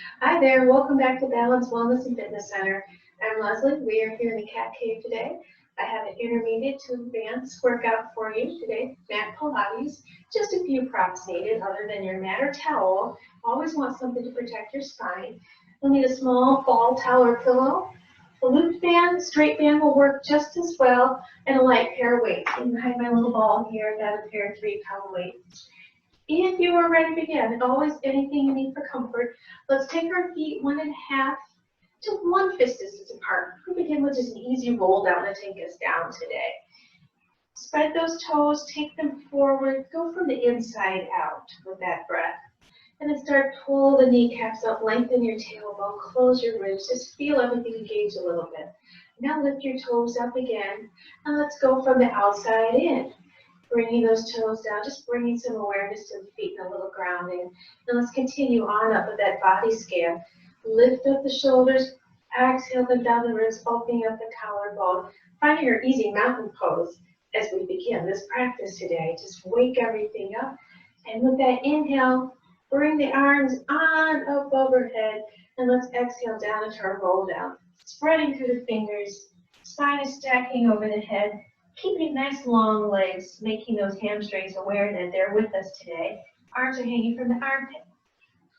Hi there, welcome back to Balance Wellness and Fitness Center. I'm Leslie. We are here in the Cat Cave today. I have an intermediate to advanced workout for you today, mat Pilates. Just a few props needed other than your mat or towel. Always want something to protect your spine. You'll need a small ball towel or pillow. A looped band, straight band will work just as well, and a light pair of weights. And behind my little ball here, I got a pair of 3-pound weights. If you are ready to begin, always anything you need for comfort, let's take our feet 1.5 to 1 fist distance apart. We begin with just an easy roll down to take us down today. Spread those toes, take them forward, go from the inside out with that breath. And then start pull the kneecaps up, lengthen your tailbone, close your ribs, just feel everything engage a little bit. Now lift your toes up again, and let's go from the outside in. Bringing those toes down, just bringing some awareness to the feet and a little grounding. And let's continue on up with that body scan. Lift up the shoulders, exhale them down the ribs, opening up the collarbone. Finding your easy mountain pose as we begin this practice today. Just wake everything up. And with that inhale, bring the arms on up overhead. And let's exhale down into our roll down. Spreading through the fingers, spine is stacking over the head. Keeping nice long legs, making those hamstrings aware that they're with us today. Arms are hanging from the armpit.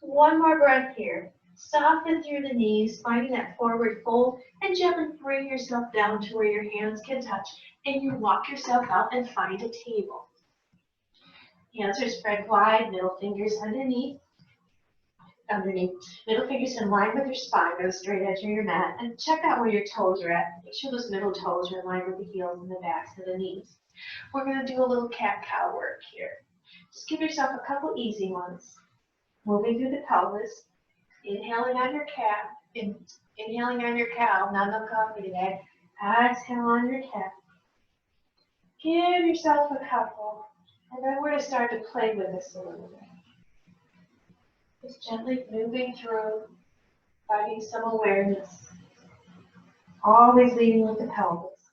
One more breath here. Soften through the knees, finding that forward fold, and gently bring yourself down to where your hands can touch. And you walk yourself out and find a table. Hands are spread wide, middle fingers underneath. Middle fingers in line with your spine, go straight edge of your mat, and check out where your toes are at. Make sure those middle toes are in line with the heels and the backs of the knees. We're going to do a little cat-cow work here. Just give yourself a couple easy ones. Moving through the pelvis, inhaling on your cat, inhaling on your cow, not enough coffee today. Exhale on your cat. Give yourself a couple, and then we're going to start to play with this a little bit. Just gently moving through, finding some awareness. Always leading with the pelvis.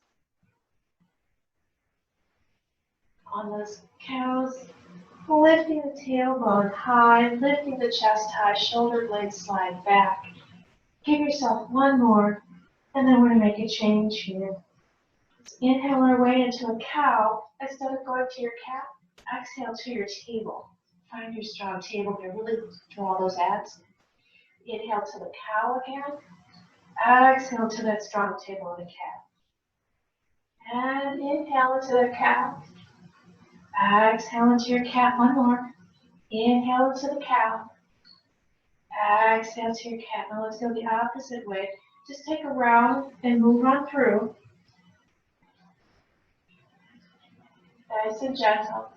On those cows, lifting the tailbone high, lifting the chest high, shoulder blades slide back. Give yourself one more, and then we're going to make a change here. Let's inhale our way into a cow. Instead of going to your cat, exhale to your table. Find your strong table here. Really draw those abs. Inhale to the cow again. Exhale to that strong table of the cat. And inhale into the cow. Exhale into your cat. One more. Inhale into the cow. Exhale to your cat. Now let's go the opposite way. Just take a round and move on through. Nice and gentle.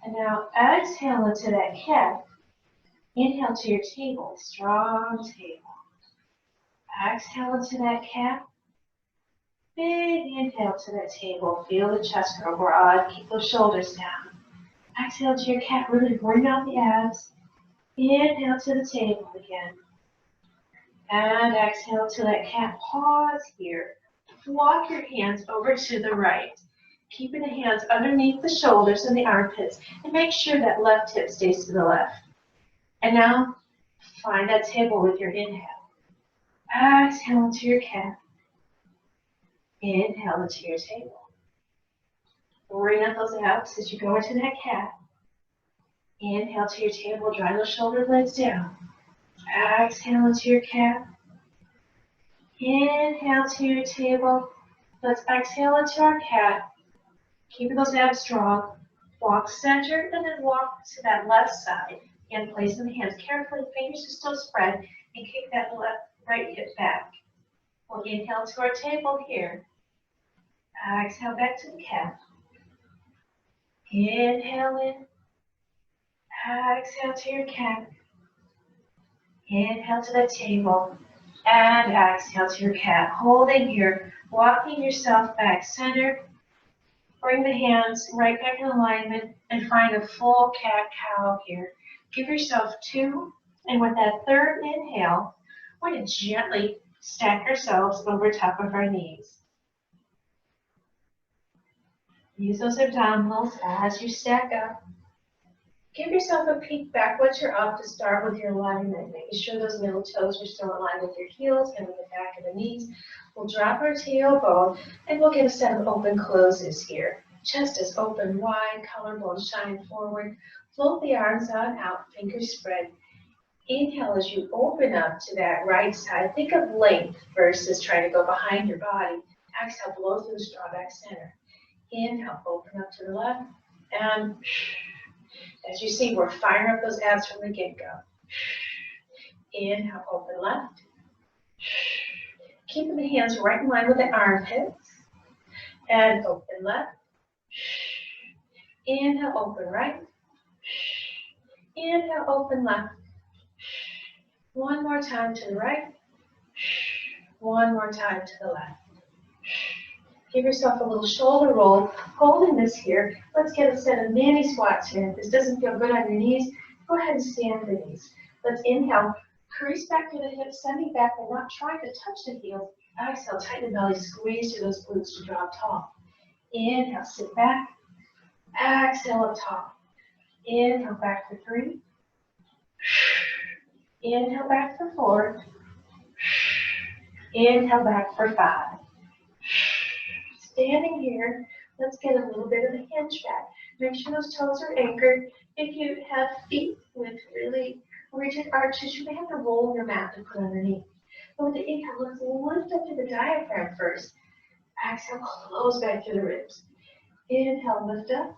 And now exhale into that cat. Inhale to your table, strong table. Exhale into that cat. Big inhale to that table. Feel the chest grow broad. Keep those shoulders down. Exhale to your cat. Really bring out the abs. Inhale to the table again. And exhale to that cat. Pause here. Walk your hands over to the right. Keeping the hands underneath the shoulders and the armpits, and make sure that left hip stays to the left. And now, find that table with your inhale. Exhale into your cat. Inhale into your table. Bring up those abs as you go into that cat. Inhale to your table, drawing those shoulder blades down. Exhale into your cat. Inhale to your table. Let's exhale into our cat. Keeping those abs strong. Walk centered and then walk to that left side. And placing the hands carefully, fingers are still spread, and kick that right hip back. We'll inhale to our table here. Exhale back to the cat. Inhale in. Exhale to your cat. Inhale to the table. And exhale to your cat. Holding here, walking yourself back centered. Bring the hands right back in alignment and find a full cat-cow here. Give yourself 2, and with that third inhale, we're going to gently stack ourselves over top of our knees. Use those abdominals as you stack up. Give yourself a peek back once you're up to start with your alignment, making sure those middle toes are still aligned with your heels and with the back of the knees. We'll drop our tailbone and we'll get a set of open closes here. Chest is open wide, collarbone shine forward. Float the arms on out, fingers spread. Inhale as you open up to that right side. Think of length versus trying to go behind your body. Exhale, blow through the straw back center. Inhale, open up to the left. And as you see, we're firing up those abs from the get-go. Inhale, open left. Keeping the hands right in line with the armpits. And open left. Inhale, open right. Inhale, open left. One more time to the right. One more time to the left. Give yourself a little shoulder roll. Holding this here, let's get a set of mini squats here. If this doesn't feel good on your knees, go ahead and stand for these. Let's inhale, crease back through the hips, sending back and not trying to touch the heels. Exhale, tighten the belly, squeeze through those glutes to drop tall. Inhale, sit back. Exhale, up tall. Inhale, back for 3. Inhale, back for 4. Inhale, back for 5. Standing here, let's get a little bit of a hinge back. Make sure those toes are anchored. If you have feet with really rigid arches, you may have to roll your mat and put underneath. But with the inhale, let's lift up to the diaphragm first. Exhale, close back to the ribs. Inhale, lift up.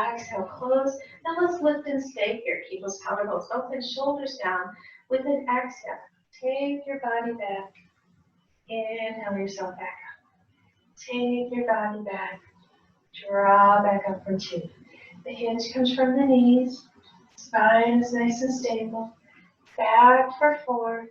Exhale, close. Now let's lift and stay here. Keep those collarbones open, shoulders down. With an exhale, take your body back. Inhale yourself back up. Take your body back. Draw back up for 2. The hinge comes from the knees. Spine is nice and stable. Back for 4.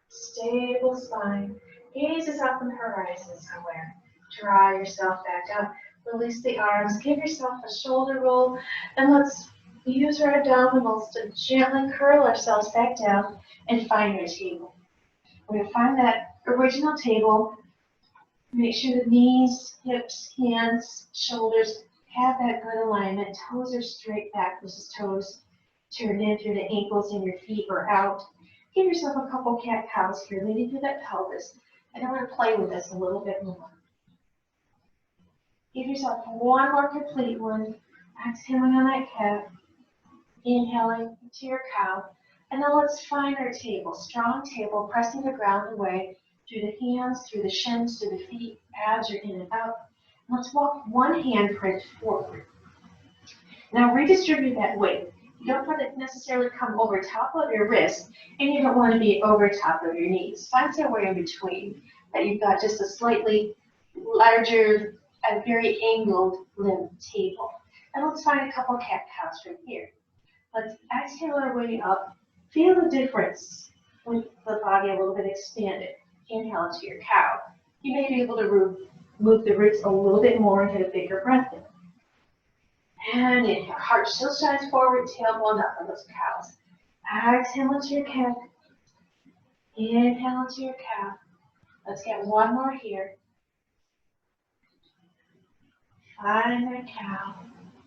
Stable spine. Gaze is up on the horizon somewhere. Draw yourself back up. Release the arms. Give yourself a shoulder roll. And let's use our abdominals to gently curl ourselves back down and find our table. We're going to find that original table. Make sure the knees, hips, hands, shoulders have that good alignment. Toes are straight back versus toes turned in through the ankles and your feet are out. Give yourself a couple cat-cows here, leaning through that pelvis. And I'm going to play with this a little bit more. Give yourself one more complete one. Exhaling on that cat. Inhaling to your cow. And then let's find our table. Strong table, pressing the ground away. Through the hands, through the shins, through the feet, abs are in and out. Let's walk one handprint forward. Now redistribute that weight. You don't want it to necessarily come over top of your wrist, and you don't want to be over top of your knees. Find somewhere in between that you've got just a slightly larger, a very angled limb table. And let's find a couple cat-cows from here. Let's exhale our way up. Feel the difference with the body a little bit expanded. Inhale into your cow. You may be able to move the ribs a little bit more and get a bigger breath in. And inhale, heart still shines forward, tailbone up on those cows. Exhale into your cat. Inhale into your cow. Let's get one more here. Find that cow.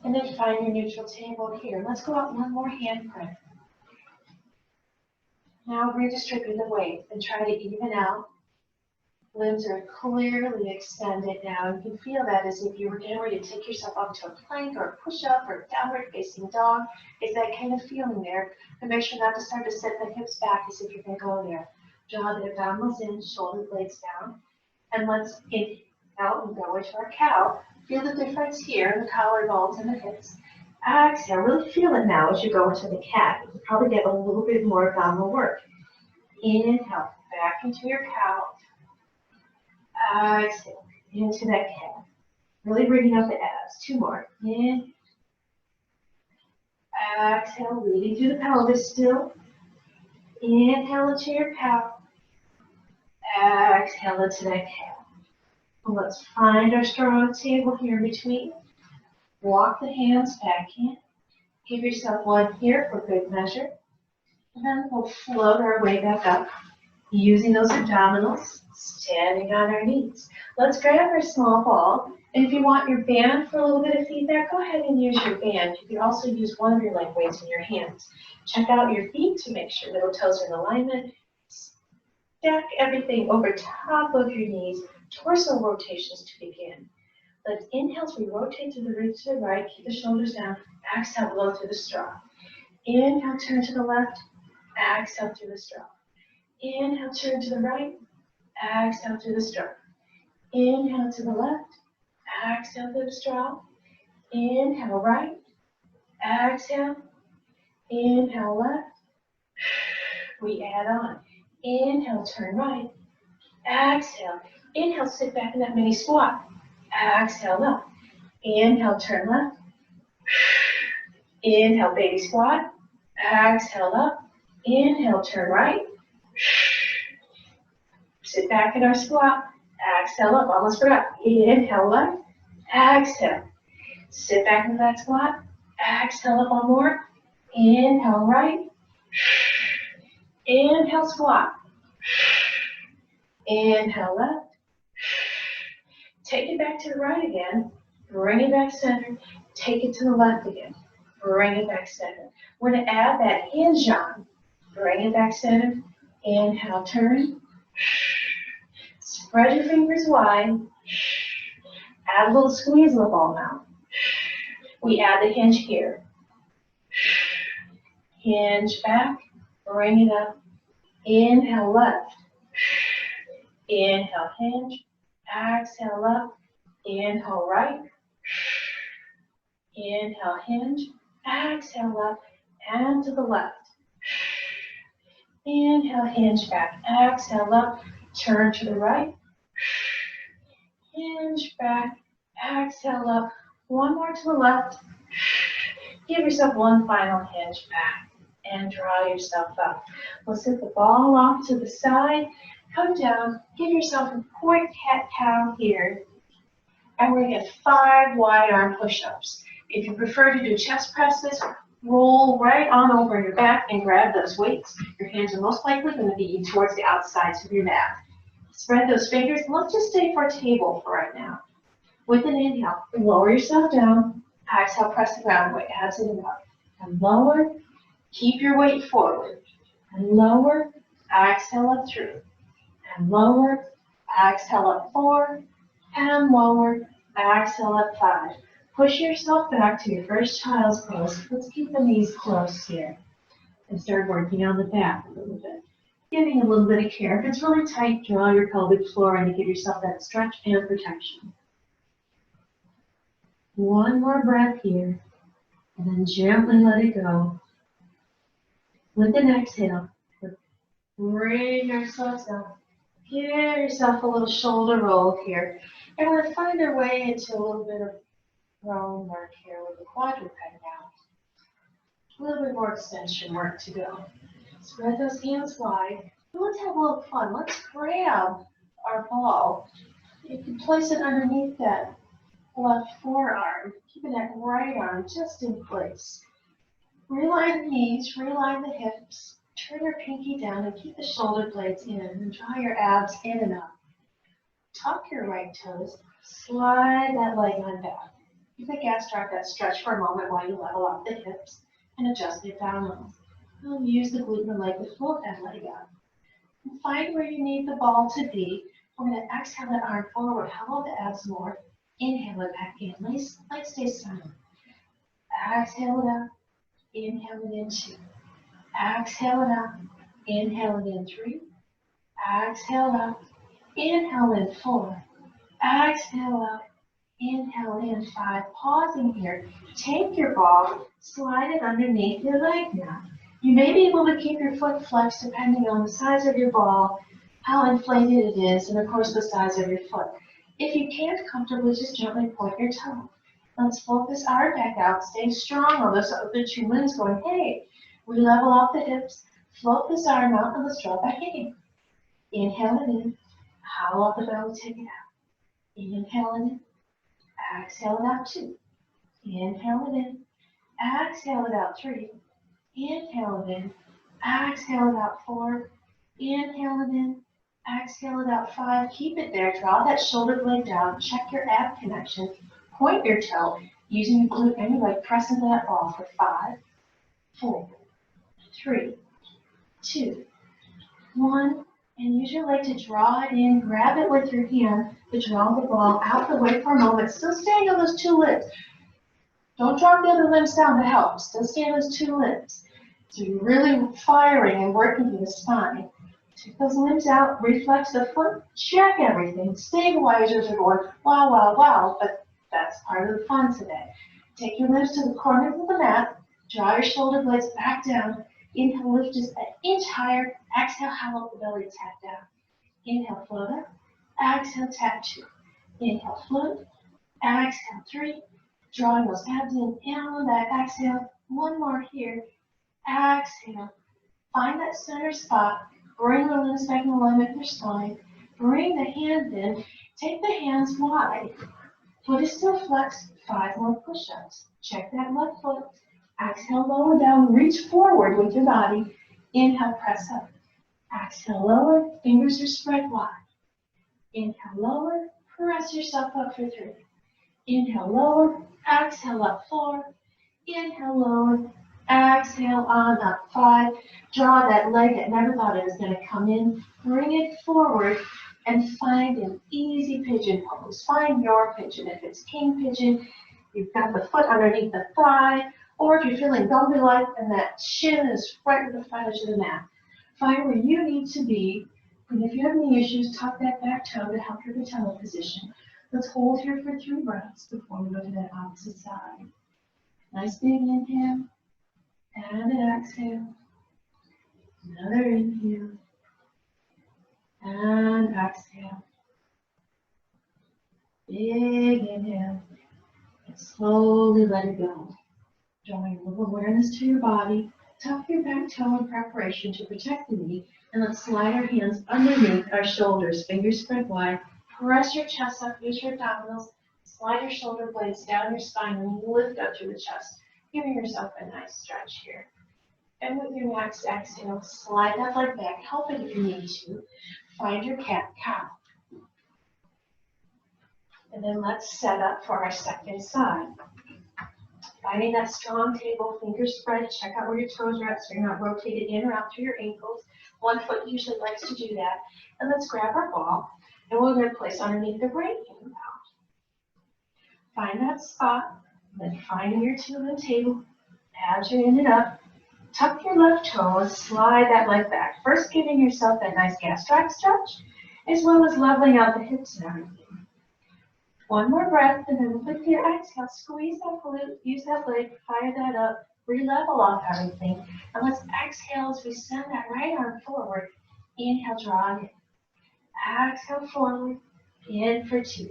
And then find your neutral table here. Let's go out one more handprint. Now redistribute the weight and try to even out. Limbs are clearly extended now. You can feel that as if you were getting ready to take yourself up to a plank or a push-up or a downward facing dog. Is that kind of feeling there? And make sure not to start to set the hips back as if you're going to go there. Draw the abdominals in, shoulder blades down. And let's inhale out and go into our cow. Feel the difference here in the collarbones and the hips. Exhale, really feel it now as you go into the cat. You'll probably get a little bit more abdominal work. Inhale, back into your cow. Exhale, into that cat. Really bringing up the abs. 2 more. In. Exhale, leading through the pelvis still. Inhale into your cow. Exhale into that cat. Let's find our strong table here in between. Walk the hands back in. Give yourself one here for good measure. And then we'll float our way back up. Using those abdominals, standing on our knees. Let's grab our small ball. And if you want your band for a little bit of feedback, go ahead and use your band. You can also use one of your leg weights in your hands. Check out your feet to make sure little toes are in alignment. Stack everything over top of your knees. Torso rotations to begin. Let's inhale as we rotate to the roots to the right. Keep the shoulders down. Exhale, blow through the straw. Inhale, turn to the left. Exhale through the straw. Inhale, turn to the right. Exhale through the straw. Inhale to the left. Exhale through the straw. Inhale right. Exhale. Inhale left. We add on. Inhale, turn right. Exhale. Inhale, sit back in that mini squat. Exhale up. Inhale, turn left. Inhale, baby squat. Exhale up. Inhale, turn right. Sit back in our squat. Exhale up. Almost forgot. Inhale left. Exhale. Sit back in that squat. Exhale up one more. Inhale right. Inhale squat. Inhale left. Take it back to the right again. Bring it back center. Take it to the left again. Bring it back center. We're going to add that hinge on. Bring it back center. Inhale, turn. Spread your fingers wide. Add a little squeeze of the ball now. We add the hinge here. Hinge back. Bring it up. Inhale left. Inhale hinge. Exhale up. Inhale right. Inhale hinge. Exhale up and to the left. Inhale hinge back. Exhale up. Turn to the right. Hinge back. Exhale up. One more to the left. Give yourself one final hinge back and draw yourself up. We'll sit the ball off to the side. Come down. Give yourself a point cat-cow here. And we're going to get 5 wide arm push-ups. If you prefer to do chest presses, roll right on over your back and grab those weights. Your hands are most likely going to be towards the outsides of your mat. Spread those fingers. Let's just stay for a table for right now. With an inhale, lower yourself down. Exhale, press the ground weight, abs and up. And lower. Keep your weight forward. And lower. Exhale up through. And lower. Exhale up 4. And lower. Exhale up 5. Push yourself back to your first child's pose. Let's keep the knees close here. And start working on the back a little bit. Giving a little bit of care. If it's really tight, draw your pelvic floor in to give yourself that stretch and protection. One more breath here. And then gently let it go. With an exhale, bring ourselves up. Give yourself a little shoulder roll here. And we're going to find our way into a little bit of throne work here with the quadruped now. A little bit more extension work to go. Spread those hands wide. Let's have a little fun. Let's grab our ball. You can place it underneath that left forearm, keeping that right arm just in place. Realign the knees, realign the hips, turn your pinky down and keep the shoulder blades in and draw your abs in and up. Tuck your right toes, slide that leg on back. Keep the gastroc that stretch for a moment while you level up the hips and adjust the abdominals. And use the glute and leg to float that leg up. And find where you need the ball to be. We're going to exhale that arm forward, hollow the abs more. Inhale it back in. Legs stay silent. Exhale it out. Inhale it in 2. Exhale it out. Inhale it in 3. Exhale it out. Inhale in 4. Exhale out. Inhale in 5. Pausing here. Take your ball, slide it underneath your leg now. You may be able to keep your foot flexed depending on the size of your ball, how inflated it is, and of course the size of your foot. If you can't comfortably, just gently point your toe. Let's float this arm back out. Stay strong on those other 2 limbs going, hey. We level out the hips. Float this arm out and let's draw back in. Inhale it in. Hollow out the belly, take it out. Inhale it in. Exhale it out 2. Inhale it in. Exhale it out 3. Inhale it in. Exhale it out 4. Inhale it in. Exhale it out. 5. Keep it there. Draw that shoulder blade down. Check your ab connection. Point your toe. Using your glute and your leg. Press into that ball for 5, 4, 3, 2, 1. And use your leg to draw it in. Grab it with your hand to draw the ball out the way for a moment. Still staying on those 2 limbs. Don't drop the other limbs down to help. Still stay on those 2 limbs. So you're really firing and working through the spine. Take those limbs out, reflex the foot, check everything. Stabilizers are going, wow, wow, wow, but that's part of the fun today. Take your limbs to the corners of the mat, draw your shoulder blades back down. Inhale, lift just an inch higher. Exhale, hollow the belly, tap down. Inhale, float up. Exhale, tap 2. Inhale, float. Exhale, 3. Drawing those abs in and on that. Exhale, 1 more here. Exhale. Find that center spot. Bring the limbs back in alignment with your spine. Bring the hands in. Take the hands wide. Foot is still flexed. 5 more push-ups. Check that left foot. Exhale, lower down. Reach forward with your body. Inhale, press up. Exhale, lower. Fingers are spread wide. Inhale, lower. Press yourself up for 3. Inhale, lower. Exhale, up 4. Inhale, lower. Exhale, on up 5. Draw that leg that never thought it was going to come in. Bring it forward and find an easy pigeon pose. Find your pigeon. If it's king pigeon, you've got the foot underneath the thigh, or if you're feeling Gumby-like and that shin is right with the front edge of the mat. Find where you need to be. And if you have any issues, tuck that back toe to help your patella position. Let's hold here for 3 breaths before we go to that opposite side. Nice big inhale. And an exhale. Another inhale. And exhale. Big inhale. And slowly let it go. Drawing a little awareness to your body. Tuck your back toe in preparation to protect the knee. And let's slide our hands underneath our shoulders. Fingers spread wide. Press your chest up. Use your abdominals. Slide your shoulder blades down your spine and lift up through the chest. Giving yourself a nice stretch here. And with your next exhale, slide that leg back. Help it if you need to. Find your cat-cow. And then let's set up for our second side. Finding that strong table, fingers spread. Check out where your toes are at so you're not rotated in or out through your ankles. One foot usually likes to do that. And let's grab our ball. And we're going to place underneath the right hand out. Find that spot. Then finding your 2-limb table, abs are in and up. Tuck your left toe and slide that leg back. First giving yourself that nice gastric stretch, as well as leveling out the hips and everything. 1 more breath, and then with your exhale, squeeze that glute, use that leg, fire that up, re-level off everything. And let's exhale as we send that right arm forward. Inhale, draw it in. Exhale, forward, in for 2.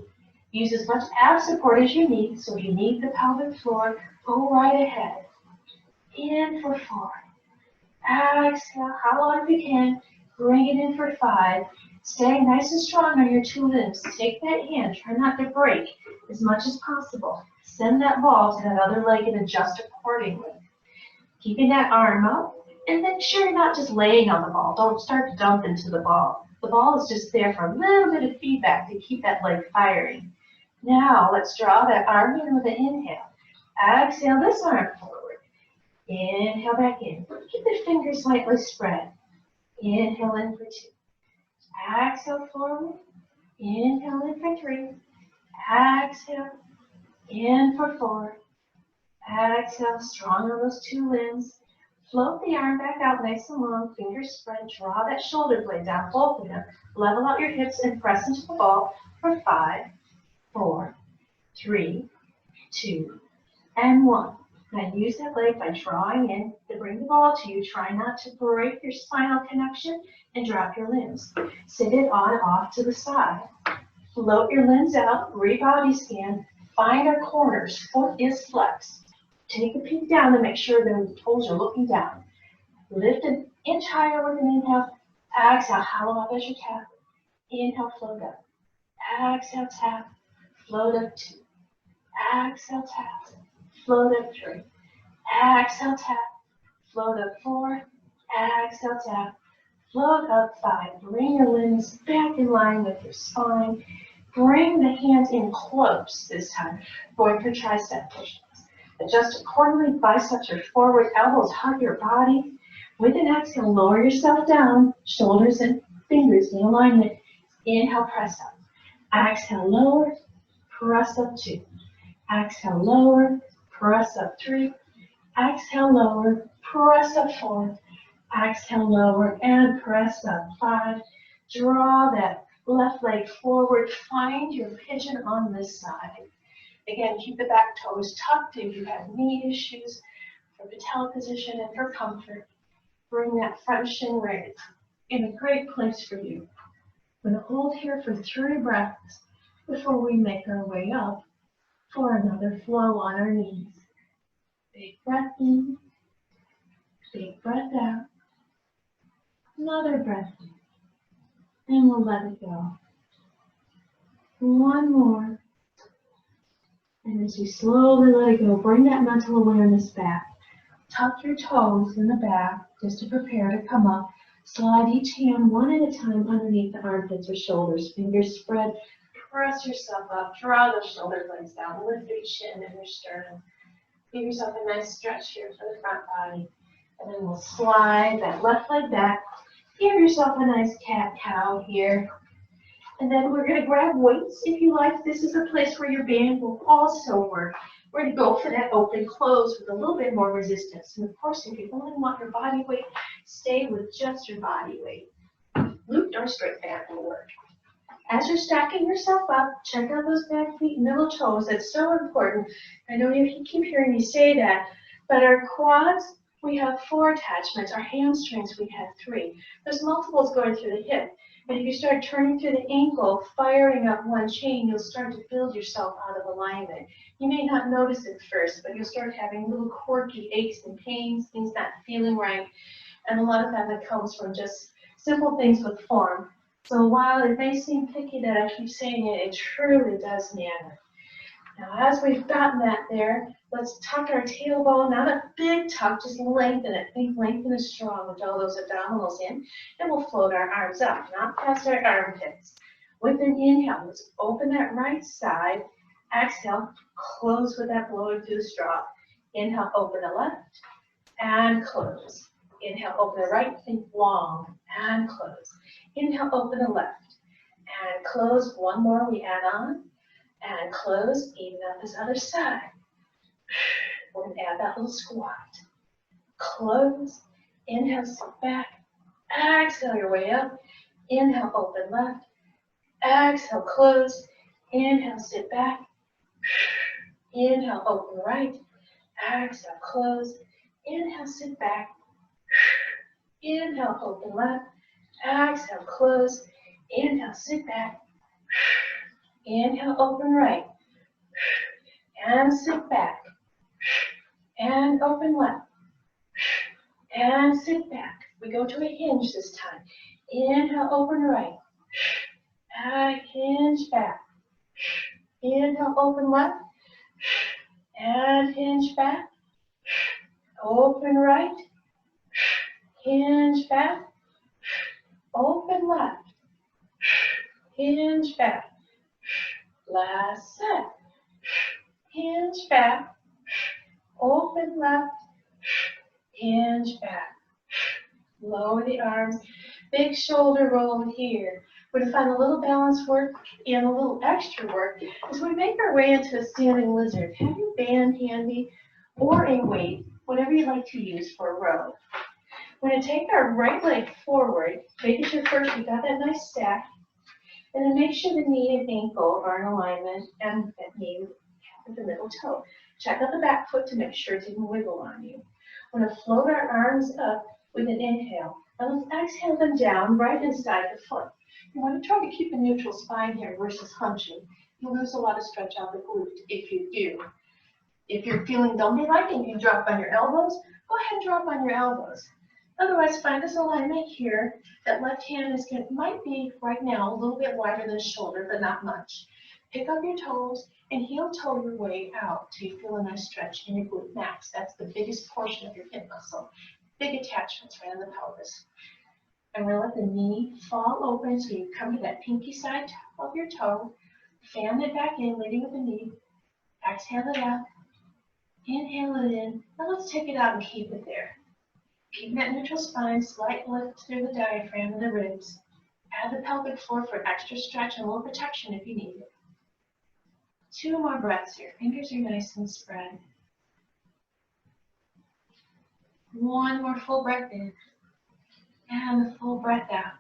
Use as much ab support as you need, so if you need the pelvic floor, go right ahead. In for 4. Exhale, hollow if you can. Bring it in for 5. Staying nice and strong on your 2 limbs. Take that hand, try not to break as much as possible. Send that ball to that other leg and adjust accordingly. Keeping that arm up, and make sure you're not just laying on the ball. Don't start to dump into the ball. The ball is just there for a little bit of feedback to keep that leg firing. Now, let's draw that arm in with an inhale. Exhale this arm forward. Inhale back in. Keep the fingers slightly spread. Inhale in for 2. Exhale forward. Inhale in for 3. Exhale. In for 4. Exhale. Strong on those 2 limbs. Float the arm back out nice and long. Fingers spread. Draw that shoulder blade down, both of them. Level out your hips and press into the ball for 5, 4, 3, 2, and 1. Now use that leg by drawing in to bring the ball to you. Try not to break your spinal connection and drop your limbs. Sit it on off to the side. Float your limbs out, re-body scan. Find our corners. Foot is flexed. Take a peek down to make sure the toes are looking down. Lift an inch higher with an inhale. Exhale, hollow up as you tap. Inhale, float up. Exhale, tap. Float up 2. Exhale, tap. Float up 3. Exhale, tap. Float up 4. Exhale, tap. Float up 5. Bring your limbs back in line with your spine. Bring the hands in close this time, going for tricep push-ups. Adjust accordingly, biceps are forward, elbows hug your body. With an exhale, lower yourself down, shoulders and fingers in alignment. Inhale, press up. Exhale, lower, press up 2. Exhale, lower, press up 3. Exhale, lower, press up 4. Exhale, lower, and press up 5. Draw that left leg forward. Find your pigeon on this side. Again, keep the back toes tucked if you have knee issues, for patella position and for comfort. Bring that front shin raised in a great place for you. We're going to hold here for 3 breaths before we make our way up for another flow on our knees. Big breath in, big breath out. Another breath in, and we'll let it go. One more. And as you slowly let it go, bring that mental awareness back. Tuck your toes in the back just to prepare to come up. Slide each hand one at a time underneath the armpits or shoulders. Fingers spread. Press yourself up. Draw those shoulder blades down. Lift your chin and your sternum. Give yourself a nice stretch here for the front body. And then we'll slide that left leg back. Give yourself a nice cat-cow here. And then we're going to grab weights if you like. This is a place where your band will also work. We're going to go for that open close with a little bit more resistance. And of course, if you only want your body weight, stay with just your body weight. Glute or straight band will work. As you're stacking yourself up, check out those back feet, middle toes. That's so important. I know you keep hearing me say that, but our quads, we have 4 attachments. Our hamstrings, we have 3. There's multiples going through the hip. And if you start turning through the ankle, firing up one chain, you'll start to build yourself out of alignment. You may not notice it first, but you'll start having little quirky aches and pains, things not feeling right. And a lot of that comes from just simple things with form. So while it may seem picky that I keep saying it, it truly does matter. Now, as we've gotten that there, let's tuck our tailbone, not a big tuck, just lengthen it. Think lengthen is strong with all those abdominals in, and we'll float our arms up, not past our armpits. With an inhale, let's open that right side. Exhale, close with that blowing through the straw. Inhale, open the left, and close. Inhale, open the right, think long, and close. Inhale, open the left, and close. One more, we add on. And close, even up this other side. We're going to add that little squat. Close, inhale, sit back. Exhale your way up. Inhale, open left. Exhale, close. Inhale, sit back. Inhale, open right. Exhale, close. Inhale, sit back. Inhale, open left. Exhale, close. Inhale, sit back. Inhale, open right, and sit back, and open left, and sit back. We go to a hinge this time. Inhale, open right, and hinge back. Inhale, open left, and hinge back. Open right, hinge back. Open left, hinge back. Last set. Hinge back. Open left. Hinge back. Lower the arms. Big shoulder roll here. We're going to find a little balance work and a little extra work as we make our way into a standing lizard. Have your band handy or a weight, whatever you like to use for a row. We're going to take our right leg forward, making sure first we got that nice stack. And then make sure the knee and ankle are in alignment and that knee with the middle toe. Check out the back foot to make sure it didn't wiggle on you. We're going to float our arms up with an inhale. And let's exhale them down right inside the foot. You want to try to keep a neutral spine here versus hunching. You lose a lot of stretch out the glute if you do. If you're feeling dumbbell-like and you drop on your elbows, go ahead and drop on your elbows. Otherwise, find this alignment here. That left hand might be right now a little bit wider than the shoulder, but not much. Pick up your toes and heel toe your way out till you feel a nice stretch in your glute max. That's the biggest portion of your hip muscle. Big attachments right in the pelvis. I'm going to let the knee fall open so you come to that pinky side of your toe. Fan it back in, leading with the knee. Exhale it out. Inhale it in. Now let's take it out and keep it there. Keep that neutral spine, slight lift through the diaphragm and the ribs. Add the pelvic floor for extra stretch and a little protection if you need it. 2 more breaths here. Fingers are nice and spread. 1 more full breath in. And the full breath out.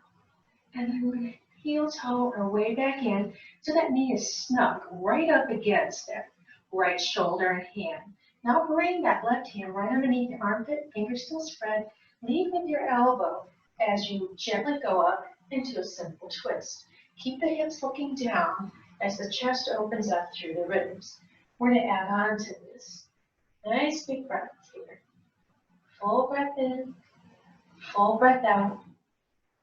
And then we're going to heel toe our way back in so that knee is snug right up against that right shoulder and hand. Now bring that left hand right underneath your armpit, fingers still spread. Lead with your elbow as you gently go up into a simple twist. Keep the hips looking down as the chest opens up through the ribs. We're going to add on to this. Nice big breaths here. Full breath in, full breath out.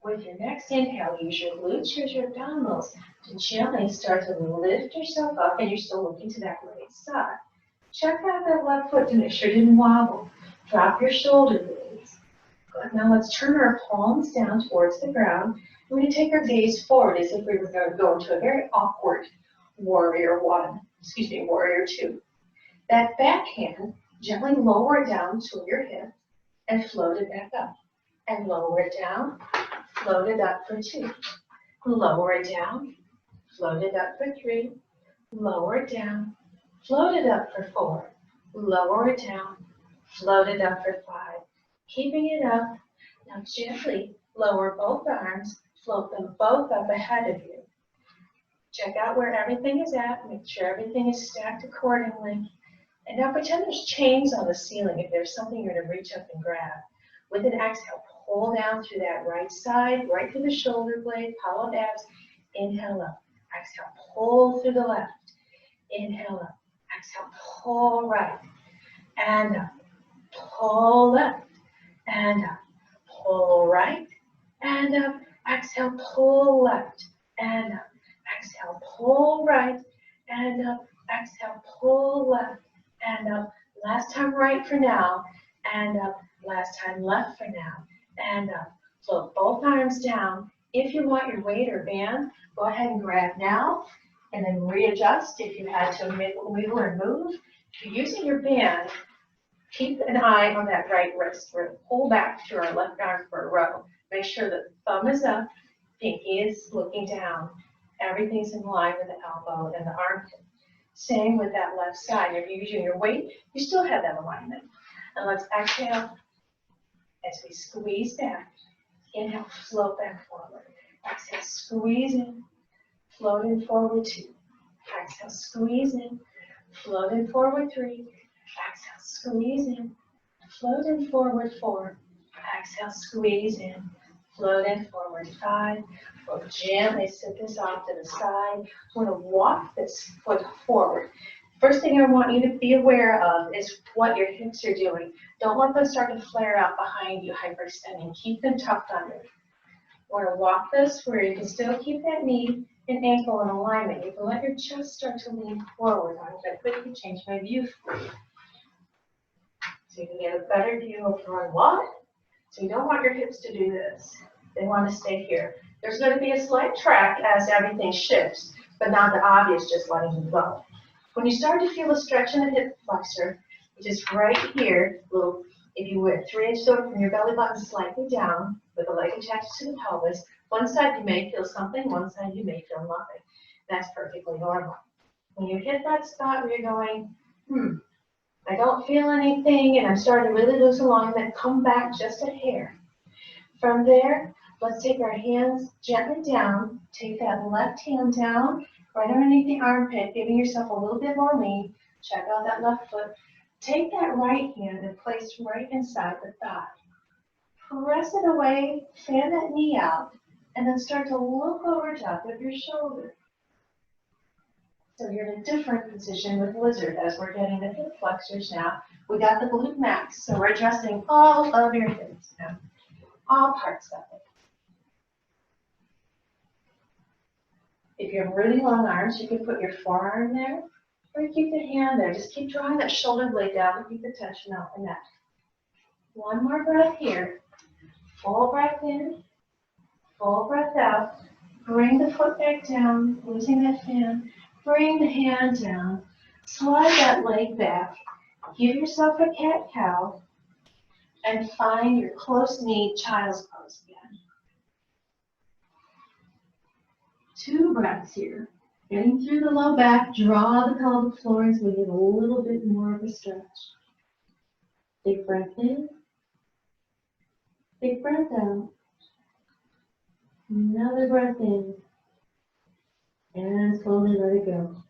With your next inhale, use your glutes, use your abdominals to gently start to lift yourself up, and you're still looking to that right side. Check out that left foot to make sure it didn't wobble. Drop your shoulder blades. Good. Now let's turn our palms down towards the ground. We're going to take our gaze forward as if we were going to go into a very awkward warrior two. That back hand, gently lower it down to your hip and float it back up. And lower it down, float it up for 2. Lower it down, float it up for 3. Lower it down, float it up for 4. Lower it down, float it up for 5. Keeping it up. Now gently lower both arms, float them both up ahead of you. Check out where everything is at. Make sure everything is stacked accordingly. And now pretend there's chains on the ceiling if there's something you're going to reach up and grab. With an exhale, pull down through that right side, right through the shoulder blade, hollow abs. Inhale up. Exhale, pull through the left. Inhale up. Exhale, pull right. And up. Pull left. And up. Pull right. And up. Exhale, pull left. And up. Exhale, pull right. And up. Exhale, pull left. And up. Last time right for now. And up. Last time left for now. And up. Float both arms down. If you want your weight or band, go ahead and grab now and then readjust if you had to wiggle or move. If you're using your band, keep an eye on that right wrist. We're going to pull back to our left arm for a row. Make sure that the thumb is up, pinky is looking down. Everything's in line with the elbow and the armpit. Same with that left side. If you're using your weight, you still have that alignment. And let's exhale as we squeeze back. Inhale, float back forward. Exhale, squeeze in, float in forward 2. Exhale, squeeze in, float in forward 3. Exhale, squeeze in, float in forward 4. Exhale, squeeze in, float in forward 5. We'll gently sit this off to the side. We're going to walk this foot forward. First thing I want you to be aware of is what your hips are doing. Don't let them start to flare out behind you, hyperextending. Keep them tucked under. We're going to walk this where you can still keep that knee and ankle in alignment. You can let your chest start to lean forward. I'm going to quickly change my view for you. So you can get a better view of your what. So you don't want your hips to do this. They want to stay here. There's going to be a slight track as everything shifts, but not the obvious just letting you go. When you start to feel a stretch in the hip flexor, which is right here, little, if you were 3 inches over from your belly button slightly down, with the leg attached to the pelvis, one side you may feel something, one side you may feel nothing. That's perfectly normal. When you hit that spot where you're going, I don't feel anything, and I'm starting to really lose alignment, come back just a hair. From there, let's take our hands gently down, take that left hand down, right underneath the armpit, giving yourself a little bit more lean. Check out that left foot. Take that right hand and place right inside the thigh. Press it away, fan that knee out, and then start to look over top of your shoulder. So you're in a different position with lizard as we're getting the hip flexors now. We got the glute max, so we're adjusting all of your hips now, all parts of it. If you have really long arms, you can put your forearm there, or you keep the hand there. Just keep drawing that shoulder blade down to keep the tension out the neck. One more breath here. Full breath in, Full breath out. Bring the foot back down, losing that fan. Bring the hand down. Slide that leg back. Give yourself a cat-cow. And find your close-knee child's pose again. 2 breaths here. Getting through the low back, draw the pelvic floor in so we get a little bit more of a stretch. Big breath in. Big breath out. Another breath in. And slowly let it go.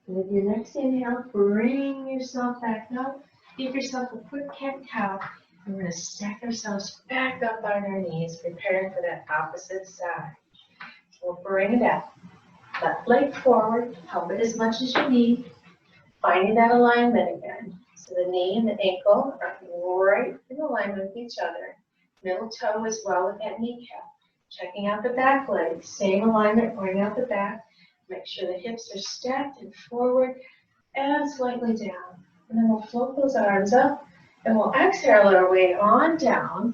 With your next inhale, bring yourself back up. Give yourself a quick cat-cow. And we're going to stack ourselves back up on our knees, preparing for that opposite side. We'll bring it up. Left leg forward, help it as much as you need. Finding that alignment again. So the knee and the ankle are right in alignment with each other. Middle toe as well with that kneecap. Checking out the back leg, same alignment, going out the back. Make sure the hips are stacked and forward and slightly down. And then we'll float those arms up and we'll exhale our way on down.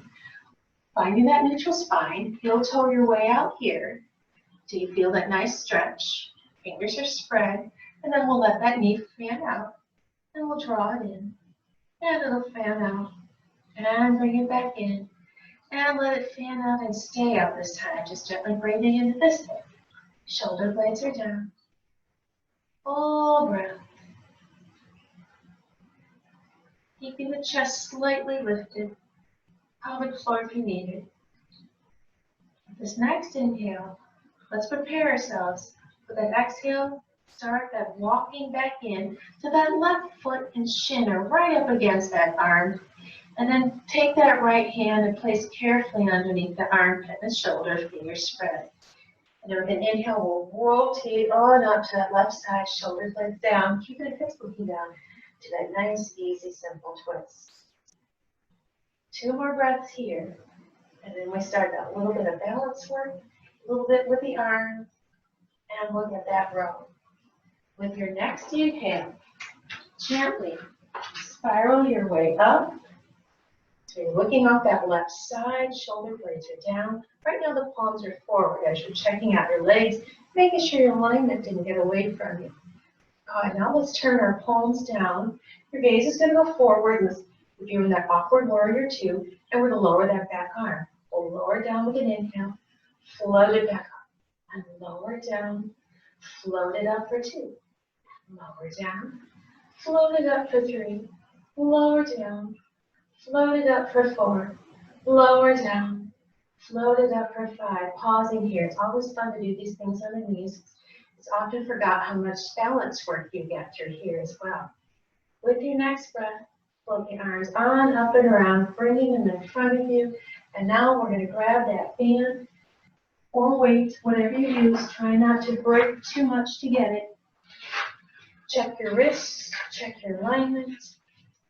Finding that neutral spine, heel toe your way out here. Do you feel that nice stretch? Fingers are spread. And then we'll let that knee fan out. And we'll draw it in. And it'll fan out. And bring it back in. And let it fan out and stay out this time. Just gently breathing into this hip. Shoulder blades are down. Full breath. Keeping the chest slightly lifted. Pelvic floor if you need it. This next inhale, let's prepare ourselves for that exhale. Start that walking back in so that left foot and shin are right up against that arm. And then take that right hand and place carefully underneath the armpit and shoulder, fingers spread. And then with an inhale, we'll rotate on up to that left side, shoulders blades down, keeping the hips looking down to that nice, easy, simple twist. 2 more breaths here. And then we start that little bit of balance work, a little bit with the arms, and we'll get that row. With your next inhale, gently spiral your way up. So you're looking off that left side, shoulder blades are down. Right now the palms are forward as you're checking out your legs, making sure your alignment didn't get away from you. All right, now let's turn our palms down. Your gaze is going to go forward. We're doing that awkward warrior 2, and we're going to lower that back arm. We'll lower down with an inhale, float it back up, and lower down, float it up for 2. Lower down, float it up for 3, lower down, float it up for 4, lower down, float it up for 5. Pausing here. It's always fun to do these things on the knees. It's often forgot how much balance work you get through here as well. With your next breath, float the arms on, up and around, bringing them in front of you. And now we're going to grab that band or weight, whatever you use. Try not to break too much to get it. Check your wrists, check your alignment.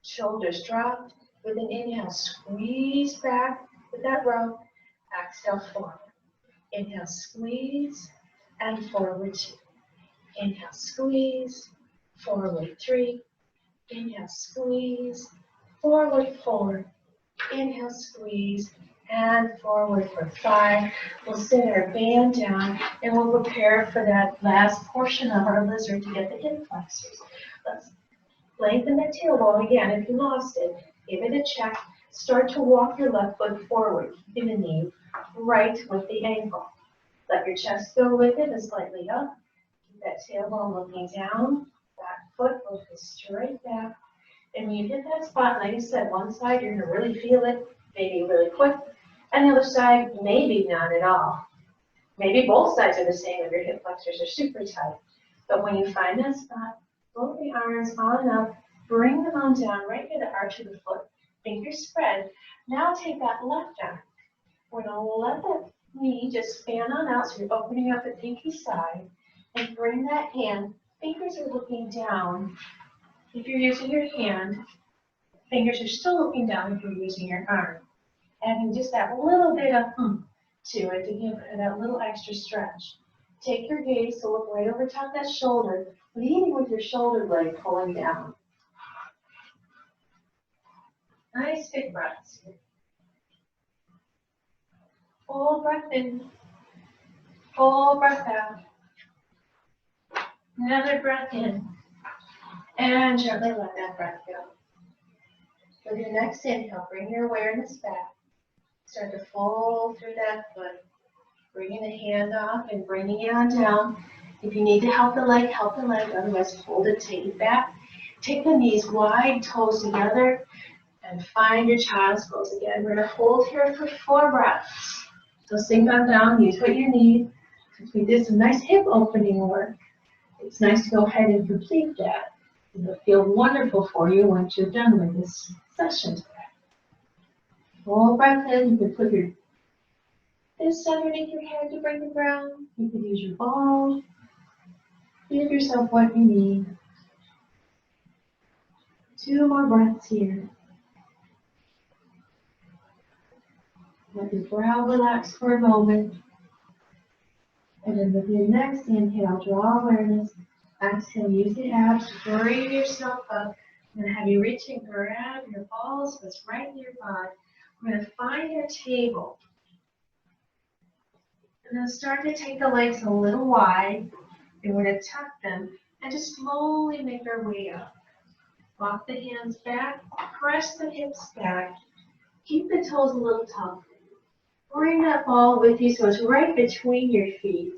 Shoulders dropped. With an inhale, squeeze back with that row. Exhale, forward. Inhale, squeeze, and forward 2. Inhale, squeeze, forward 3. Inhale, squeeze, forward 4. Inhale, squeeze, and forward for 5. We'll sit our band down and we'll prepare for that last portion of our lizard to get the hip flexors. Let's lengthen the tailbone again. If you lost it, give it a check. Start to walk your left foot forward, keeping the knee right with the ankle. Let your chest go with it and slightly up. Keep that tailbone looking down. Back foot looking straight back. And when you hit that spot, like I said, one side you're going to really feel it, maybe really quick. And the other side, maybe not at all. Maybe both sides are the same if your hip flexors are super tight. But when you find that spot, float the arms on up, bring them on down right near the arch of the foot. Fingers spread. Now take that left arm. We're going to let that knee just fan on out, so you're opening up the pinky side. And bring that hand, fingers are looking down. If you're using your hand, fingers are still looking down if you're using your arm. Adding just that little bit of to it to give it that little extra stretch. Take your gaze to look right over top that shoulder, leading with your shoulder blade pulling down. Nice big breaths. Full breath in, full breath out. Another breath in, and gently let that breath go. With your next inhale, bring your awareness back. Start to fold through that foot. Bringing the hand off and bringing it on down. If you need to help the leg, otherwise hold it, take it back. Take the knees wide, toes together, and find your child's pose again. We're going to hold here for 4 breaths. So sink on down, use what you need. Since we did some nice hip opening work, it's nice to go ahead and complete that. It'll feel wonderful for you once you're done with this session today. Full breath in, you can put your fists underneath your head to bring the ground. You can use your ball. Give yourself what you need. 2 more breaths here. Let your brow relax for a moment. And then with your next inhale, draw awareness. Exhale, use the abs to bring yourself up. I'm going to have you reach and grab your balls that's right nearby. We're going to find your table. And then start to take the legs a little wide. And we're going to tuck them and just slowly make our way up. Walk the hands back, press the hips back. Keep the toes a little tucked. Bring that ball with you so it's right between your feet.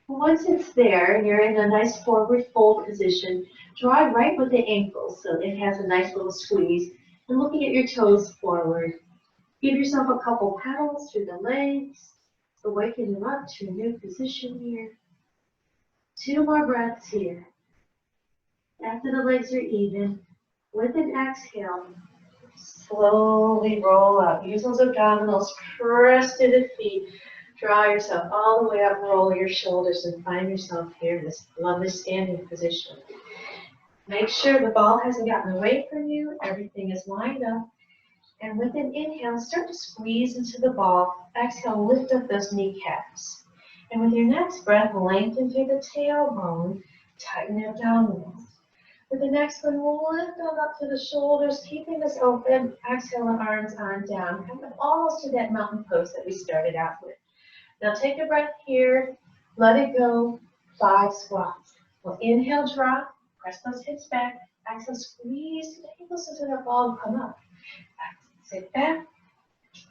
Once it's there and you're in a nice forward fold position, draw it right with the ankles so it has a nice little squeeze. And looking at your toes forward. Give yourself a couple pedals through the legs. Awaken them up to a new position here. 2 more breaths here. After the legs are even, with an exhale, slowly roll up. Use those abdominals, press to the feet. Draw yourself all the way up, roll your shoulders, and find yourself here in this lovely standing position. Make sure the ball hasn't gotten away from you. Everything is lined up. And with an inhale, start to squeeze into the ball. Exhale, lift up those kneecaps. And with your next breath, lengthen through the tailbone, tighten the abdominals. With the next one, lift them up to the shoulders, keeping this open. Exhale, the arms on down. Come up almost to that mountain pose that we started out with. Now take a breath here, let it go, 5 squats. We'll inhale, drop, press those hips back. Exhale, squeeze to the ankles into that ball and come up. Sit back,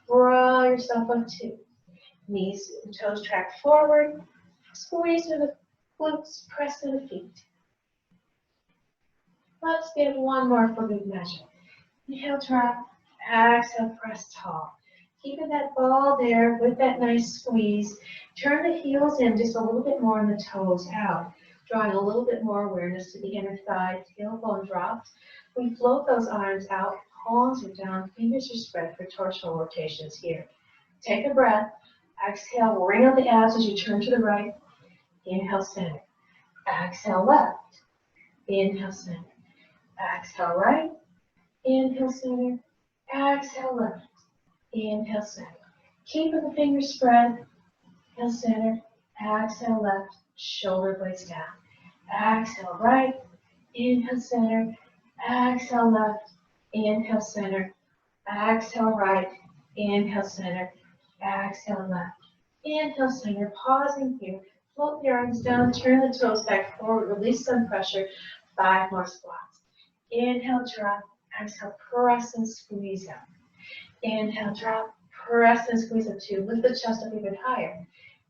draw yourself up 2. Knees and toes track forward, squeeze through the glutes, press to the feet. Let's get one more for good measure. Inhale, drop, exhale, press tall. Keeping that ball there with that nice squeeze. Turn the heels in just a little bit more and the toes out. Drawing a little bit more awareness to the inner thigh, tailbone drops. We float those arms out, palms are down, fingers are spread for torsional rotations here. Take a breath. Exhale, ring out the abs as you turn to the right. Inhale, center. Exhale, left. Inhale, center. Exhale, right. Inhale, center. Exhale, left. Inhale, center. Keeping the fingers spread. Inhale, center. Exhale, left. Shoulder blades down. Exhale, right. Inhale, center. Exhale, left. Inhale, center. Exhale, right. Inhale, center. Exhale, left. Inhale, center. Pausing here. Float the arms down. Turn the toes back forward. Release some pressure. 5 more squats. Inhale, drop. Exhale, press and squeeze out. Inhale, drop. Press and squeeze up 2. Lift the chest up even higher.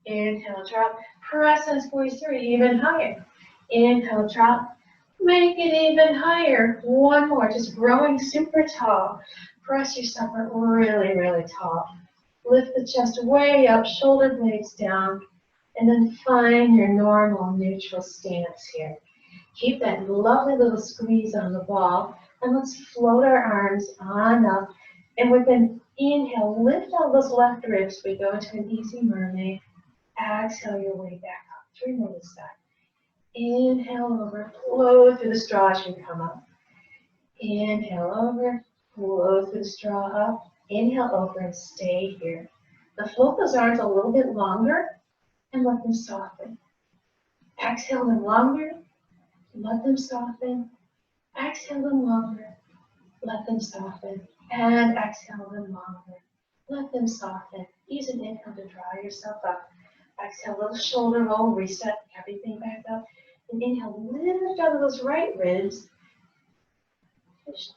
Inhale, drop. Press and squeeze 3 even higher. Inhale, drop. Make it even higher. 1 more. Just growing super tall. Press yourself up really, really tall. Lift the chest way up, shoulder blades down, and then find your normal neutral stance here. Keep that lovely little squeeze on the ball, and let's float our arms on up. And with an inhale, lift out those left ribs. We go into an easy mermaid. Exhale your way back up. 3 more this side. Inhale over, flow through the straw as you come up. Inhale over, flow through the straw up. Inhale over and stay here. Now float those arms a little bit longer and let them soften. Exhale them longer, let them soften. Exhale them longer, let them soften. And exhale them longer, Let them soften. Use an inhale to draw yourself up. Exhale, little shoulder roll, reset everything back up. And inhale, lift out of those right ribs.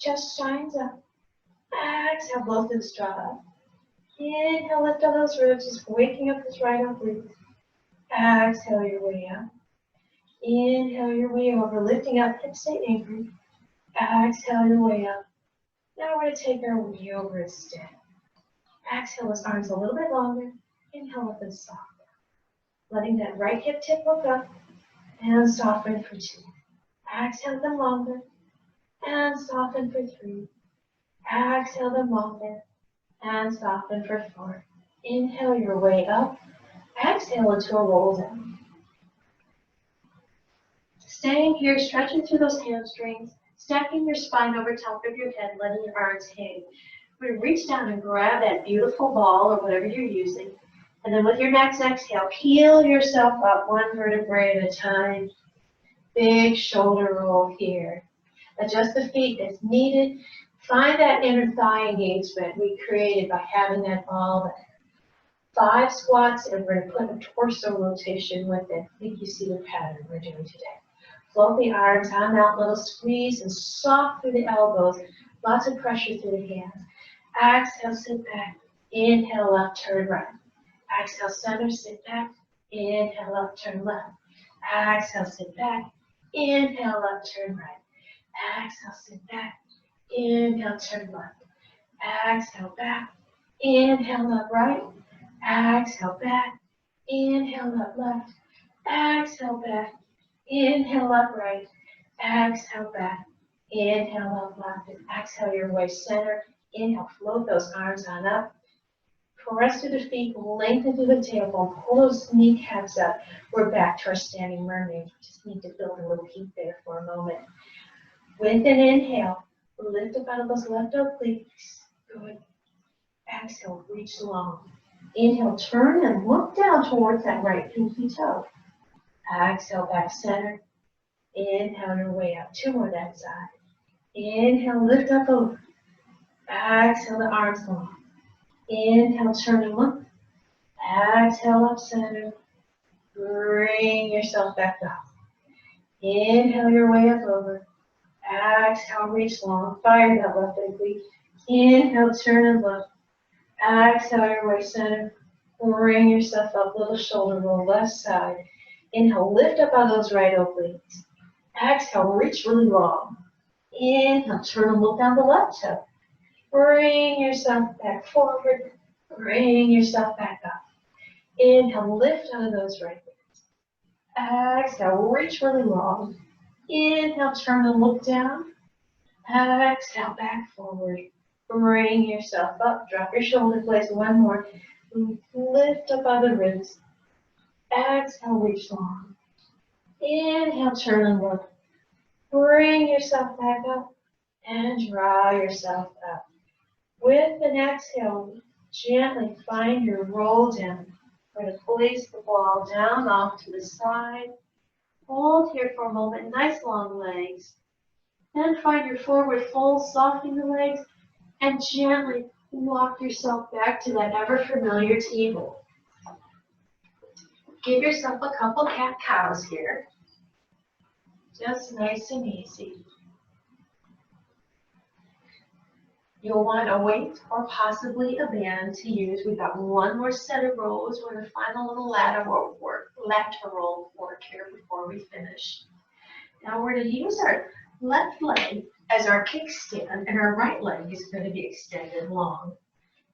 Chest shines up. Exhale, both hips draw up. Inhale, lift out those ribs, just waking up this right oblique. Exhale your way up. Inhale your way over, lifting up, hips stay anchored. Exhale your way up. Now we're going to take our way over instead. Exhale those arms a little bit longer. Inhale, let them soften. Letting that right hip tip look up and soften for 2. Exhale them longer and soften for 3. Exhale them longer and soften for 4. Inhale your way up. Exhale into a roll down. Staying here, stretching through those hamstrings, stacking your spine over top of your head, letting your arms hang. We're going to reach down and grab that beautiful ball or whatever you're using. And then with your next exhale, peel yourself up 1 vertebrae at a time. Big shoulder roll here. Adjust the feet as needed. Find that inner thigh engagement we created by having that ball there. 5 squats, and we're going to put a torso rotation with it. I think you see the pattern we're doing today. Float the arms on out, little squeeze, and soft through the elbows. Lots of pressure through the hands. Exhale, sit back. Inhale, left, turn right. Exhale, center, sit back. Inhale, up, turn left. Exhale, sit back. Inhale, up, turn right. Exhale, sit back. Inhale, turn left. Exhale, back. Inhale, up, right. Exhale, back. Inhale, up, left. Exhale, back. Inhale, up, right. Exhale, back. Inhale, up, left. And exhale your way center. Inhale, float those arms on up. Press through the feet, lengthen through the tailbone, pull those kneecaps up. We're back to our standing mermaid. We just need to build a little heat there for a moment. With an inhale, lift up out of those left obliques. Good. Exhale, reach long. Inhale, turn and look down towards that right pinky toe. Exhale, back center. Inhale your way up. 2 more that side. Inhale, lift up over. Exhale, the arms long. Inhale, turn and look. Exhale, up center. Bring yourself back up. Inhale your way up over. Exhale, reach long. Fire that left oblique. Inhale, turn and look. Exhale your way center. Bring yourself up. Little shoulder roll, left side. Inhale, lift up on those right obliques. Exhale, reach really long. Inhale, turn and look down the left toe. Bring yourself back forward. Bring yourself back up. Inhale, lift out of those right legs. Exhale, reach really long. Inhale, turn and look down. Exhale, back forward. Bring yourself up. Drop your shoulder blades. 1 more. Lift up out of the ribs. Exhale, reach long. Inhale, turn and look. Bring yourself back up. And draw yourself up. With an exhale, gently find your roll down. We're going to place the ball down off to the side. Hold here for a moment, nice long legs. Then find your forward fold, softening the legs, and gently walk yourself back to that ever familiar table. Give yourself a couple cat-cows here. Just nice and easy. You'll want a weight or possibly a band to use. We've got 1 more set of rolls. We're going to find a little lateral work here before we finish. Now we're going to use our left leg as our kickstand, and our right leg is going to be extended long.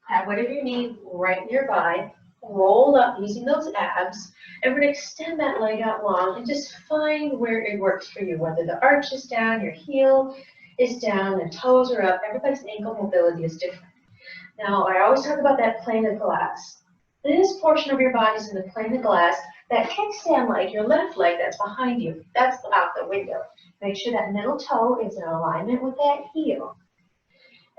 Have whatever you need right nearby. Roll up using those abs, and we're going to extend that leg out long and just find where it works for you, whether the arch is down, your heel is down, and toes are up. Everybody's ankle mobility is different. Now, I always talk about that plane of glass. This portion of your body is in the plane of glass. That kickstand leg, your left leg that's behind you, that's out the window. Make sure that middle toe is in alignment with that heel.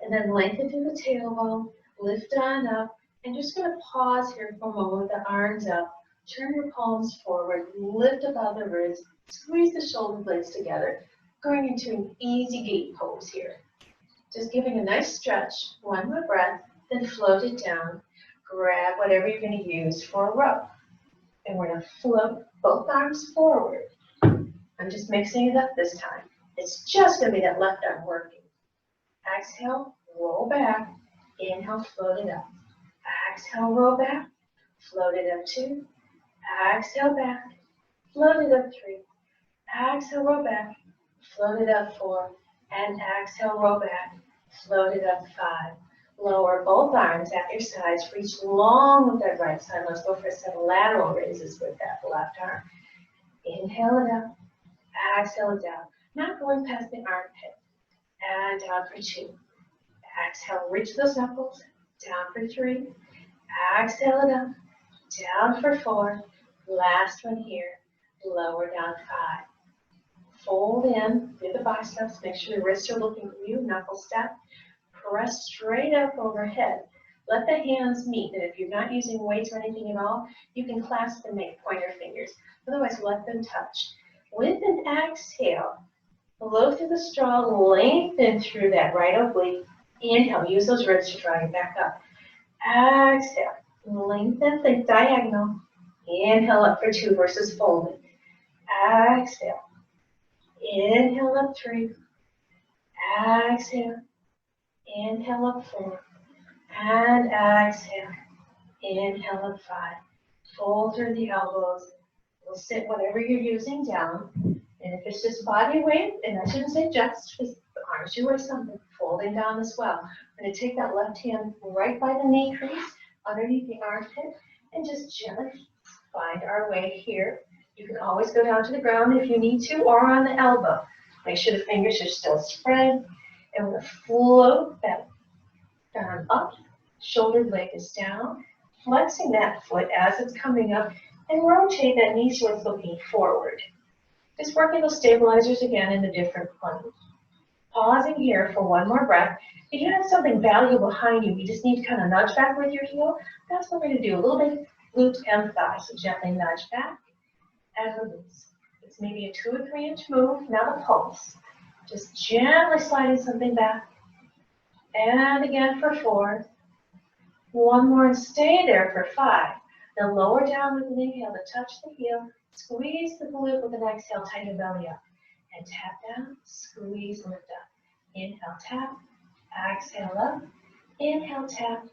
And then lengthen through the tailbone, lift on up, and just going to pause here for a moment with the arms up. Turn your palms forward, lift above the ribs, squeeze the shoulder blades together, going into an easy gate pose here. Just giving a nice stretch. 1 more breath. Then float it down. Grab whatever you're going to use for a rope. And we're going to float both arms forward. I'm just mixing it up this time. It's just going to be that left arm working. Exhale, roll back. Inhale, float it up. Exhale, roll back. Float it up 2. Exhale, back. Float it up 3. Exhale, roll back. Float it up 4. And exhale, roll back. Float it up 5. Lower both arms at your sides. Reach long with that right side. Let's go for a set of lateral raises with that left arm. Inhale it up. Exhale it down. Not going past the armpit. And down for 2. Exhale, reach those knuckles. Down for 3. Exhale it up. Down for 4. Last one here. Lower down 5. Fold in through the biceps. Make sure the wrists are looking for you. Knuckle step. Press straight up overhead. Let the hands meet. And if you're not using weights or anything at all, you can clasp and make pointer fingers. Otherwise, let them touch. With an exhale, blow through the straw, lengthen through that right oblique. Inhale, use those ribs to drive it back up. Exhale, lengthen, think diagonal. Inhale up for 2 versus folding. Exhale. Inhale up 3. Exhale. Inhale up 4. And exhale. Inhale up 5. Fold through the elbows. We'll sit whatever you're using down. And if it's just body weight, and I shouldn't say just, because the arms do weigh something, folding down as well. I'm going to take that left hand right by the knee crease, underneath the armpit, and just gently find our way here. You can always go down to the ground if you need to, or on the elbow. Make sure the fingers are still spread. And we're going to float that arm up, shoulder blade is down, flexing that foot as it's coming up, and rotate that knee so it's looking forward. Just working those stabilizers again in the different planes. Pausing here for one more breath. If you have something valuable behind you, you just need to kind of nudge back with your heel. That's what we're going to do. A little bit glute and thigh. So gently nudge back and release. It's maybe a 2 or 3 inch move. Now the pulse. Just gently sliding something back. And again for 4. One more and stay there for 5. Then lower down with an inhale to touch the heel. Squeeze the glute with an exhale, tighten your belly up. And tap down, squeeze, lift up. Inhale, tap, exhale up. Inhale, tap,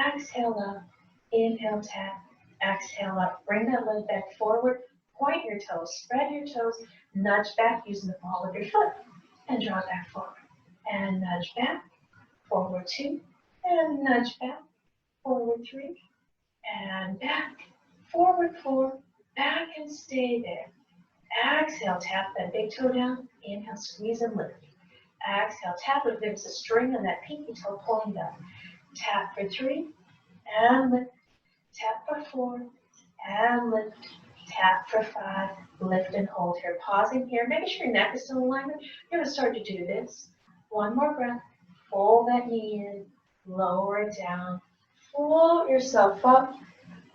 exhale up. Inhale, tap, exhale up. Bring that leg back forward. Point your toes, spread your toes. Nudge back using the ball of your foot. And draw back forward. And nudge back, forward 2. And nudge back, forward 3. And back, forward 4. Back and stay there. Exhale, tap that big toe down. Inhale, squeeze and lift. Exhale, tap if there's a string on that pinky toe pulling down. Tap for 3 and lift. Tap for 4 and lift. Tap for 5. Lift and hold here. Pausing here. Making sure your neck is still in alignment. You're going to start to do this. One more breath. Fold that knee in. Lower it down. Float yourself up.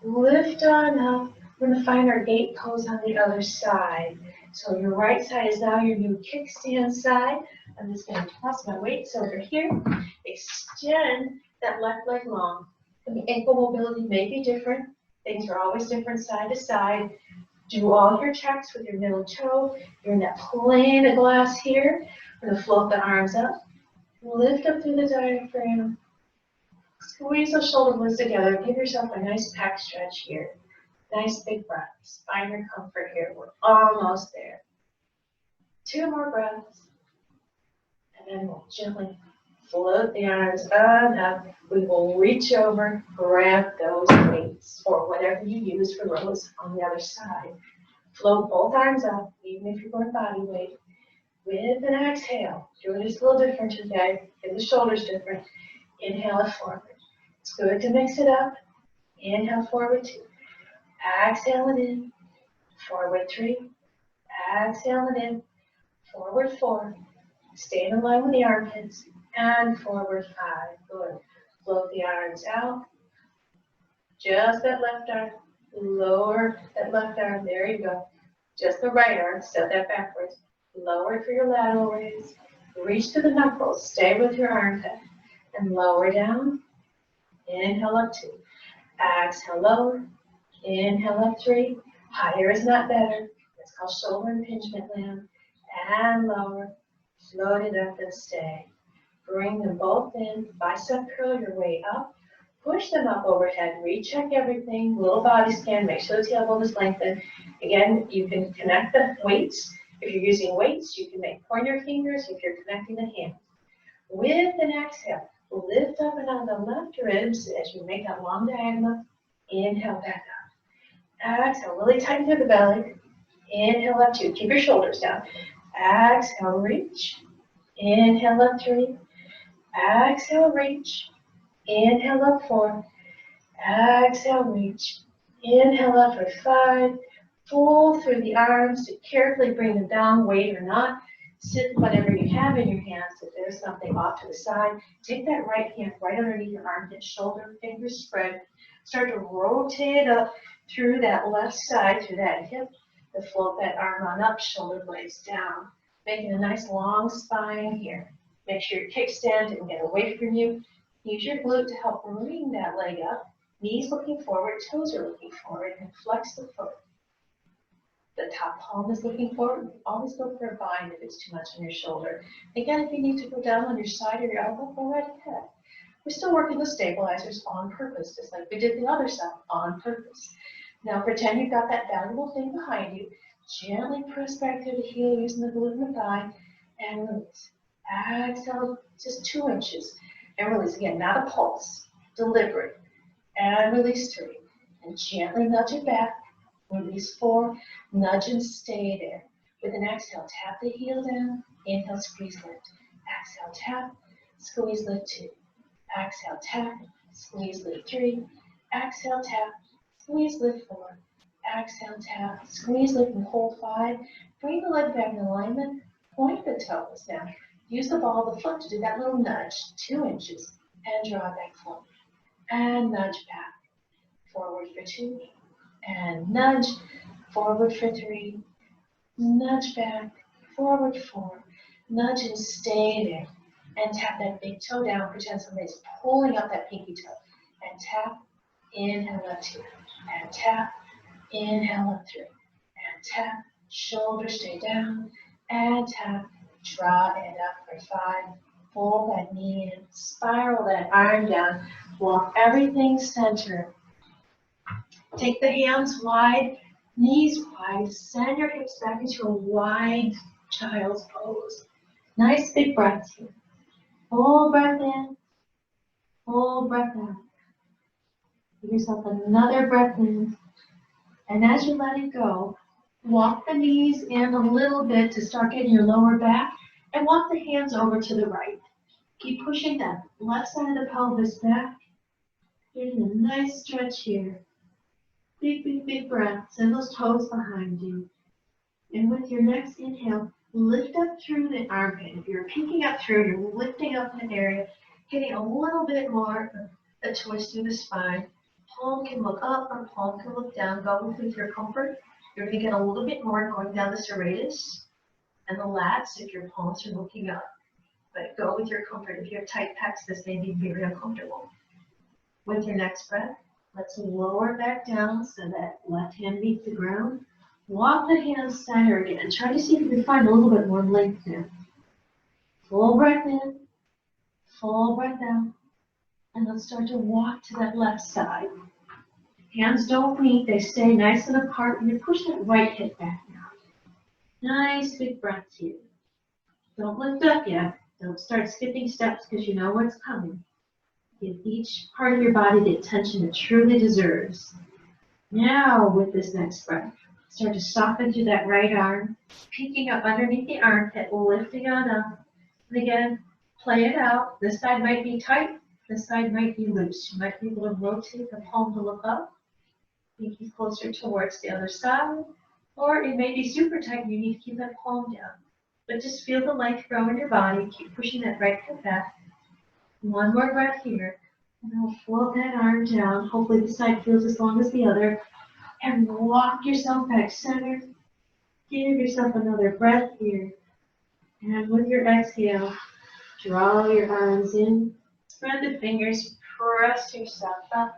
Lift on up. We're going to find our gate pose on the other side. So your right side is now your new kickstand side. I'm just going to toss my weights over here. Extend that left leg long. The ankle mobility may be different. Things are always different side to side. Do all your checks with your middle toe. You're in that plane of glass here. We're going to float the arms up. Lift up through the diaphragm. Squeeze those shoulder blades together. Give yourself a nice pec stretch here. Nice big breath. Find your comfort here. We're almost there. 2 more breaths. And then we'll gently float the arms on up. We will reach over, grab those weights or whatever you use for rows on the other side. Float both arms up, even if you're going body weight. With an exhale, do it just a little different today. Get the shoulders different. Inhale it forward. It's good to mix it up. Inhale forward 2. Exhale it in. Forward 3. Exhale it in. Forward 4. Stay in line with the armpits. And forward 5. Good. Float the arms out. Just that left arm. Lower that left arm. There you go. Just the right arm. Set that backwards. Lower for your lateral raise. Reach to the knuckles. Stay with your armpit. And lower down. Inhale up 2. Exhale, lower. Inhale up 3. Higher is not better. It's called shoulder impingement land. And lower. Float it up and stay. Bring them both in. Bicep curl your way up. Push them up overhead. Recheck everything. Little body scan. Make sure the tailbone is lengthened. Again, you can connect the weights. If you're using weights, you can make pointer fingers if you're connecting the hands. With an exhale, lift up and on the left ribs as you make that long diagonal. Inhale back up. Exhale, really tighten through the belly. Inhale up 2. Keep your shoulders down. Exhale, reach. Inhale up 3. Exhale, reach. Inhale up 4. Exhale, reach. Inhale up for 5. Pull through the arms to carefully bring them down, weight or not. Sit whatever you have in your hands. If there's something off to the side, take that right hand right underneath your armpit, shoulder, fingers spread. Start to rotate up through that left side, through that hip, to float that arm on up, shoulder blades down. Making a nice long spine here. Make sure your kickstand didn't get away from you. Use your glute to help bring that leg up. Knees looking forward, toes are looking forward, and flex the foot. The top palm is looking forward. Always go for a bind if it's too much on your shoulder. Again, if you need to go down on your side or your elbow, go right ahead. We're still working with stabilizers on purpose, just like we did the other side, on purpose. Now pretend you've got that valuable thing behind you. Gently press back through the heel using the glute and the thigh, and release. Exhale just 2 inches, and release. Again, not a pulse, deliberate. And release 3, and gently nudge it back. Release 4, nudge and stay there. With an exhale, tap the heel down. Inhale, squeeze, lift. Exhale, tap, squeeze, lift 2. Exhale, tap, squeeze, lift 3. Exhale, tap, squeeze, lift 4. Exhale, tap, squeeze, lift, and hold 5. Bring the leg back in alignment. Point the toes now. Use the ball of the foot to do that little nudge, 2 inches, and draw back forward. And nudge back. Forward for 2. And nudge, forward for 3, nudge back, forward 4, nudge and stay there, and tap that big toe down, pretend somebody's pulling up that pinky toe, and tap, inhale up 2, and tap, inhale up 3, and tap, shoulders stay down, and tap, draw it up for 5, pull that knee in, spiral that arm down, walk everything centered. Take the hands wide, knees wide, send your hips back into a wide child's pose. Nice big breaths here. Full breath in, full breath out. Give yourself another breath in. And as you let it go, walk the knees in a little bit to start getting your lower back, and walk the hands over to the right. Keep pushing that left side of the pelvis back. Getting a nice stretch here. Big, big, big breath. Send those toes behind you. And with your next inhale, lift up through the armpit. If you're peeking up through, you're lifting up in an area, getting a little bit more of a twist through the spine. Palm can look up or palm can look down. Go with your comfort. You're going to get a little bit more going down the serratus and the lats if your palms are looking up. But go with your comfort. If you have tight pecs, this may be very uncomfortable. With your next breath, let's lower back down so that left hand meets the ground. Walk the hands center again. Try to see if you can find a little bit more length there. Full breath in, full breath out. And let's start to walk to that left side. Hands don't meet, they stay nice and apart. And you push that right hip back now. Nice big breaths here. Don't lift up yet. Don't start skipping steps because you know what's coming. Give each part of your body the attention it truly deserves. Now, with this next breath, start to soften through that right arm, peeking up underneath the armpit, lifting on up. And again, play it out. This side might be tight, this side might be loose. You might be able to rotate the palm to look up, pinky closer towards the other side, or it may be super tight and you need to keep that palm down. But just feel the length grow in your body. Keep pushing that right hip back. One more breath here, and then we'll float that arm down. Hopefully the side feels as long as the other. And walk yourself back center. Give yourself another breath here. And with your exhale, draw your arms in. Spread the fingers, press yourself up,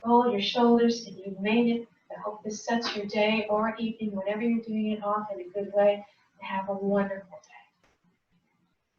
roll your shoulders, and you've made it. I hope this sets your day or evening, whenever you're doing it off in a good way. Have a wonderful day.